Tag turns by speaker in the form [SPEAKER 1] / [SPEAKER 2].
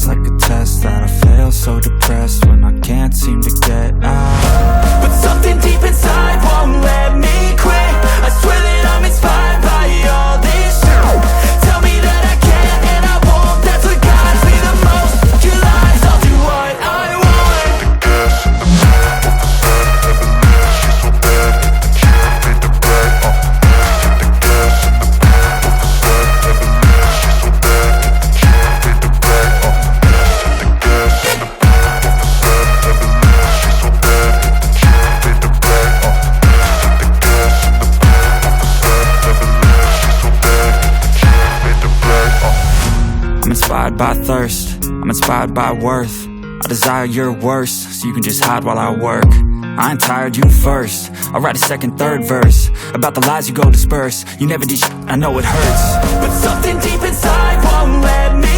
[SPEAKER 1] feels like a test that I fail, so depressed when I can't seem to get out. But something deep inside won't let me quit. I swear that I'm inspired by all this shit. Tell me that I can't and I won't. That's what guides me the most. Your lies, I'll do what I want. The gas in the middle of the bed, never leave, she's so bad. Can't beat the bed, the gas in the middle of the bed, never leave, she's so bad. Can't beat the bed, the gas in the middle of the bed, never leave, she's so bad. Can't beat the bed, the gas in the middle of the bed, never leave, she's so bad. Can't beat the bed. I'm inspired by thirst, I'm inspired by worth. I desire your worst, so you can just hide while I work. I ain't tired, you first. I'll write a second, third verse about the lies you go disperse. You never did shit, I know it hurts. But something deep inside won't let me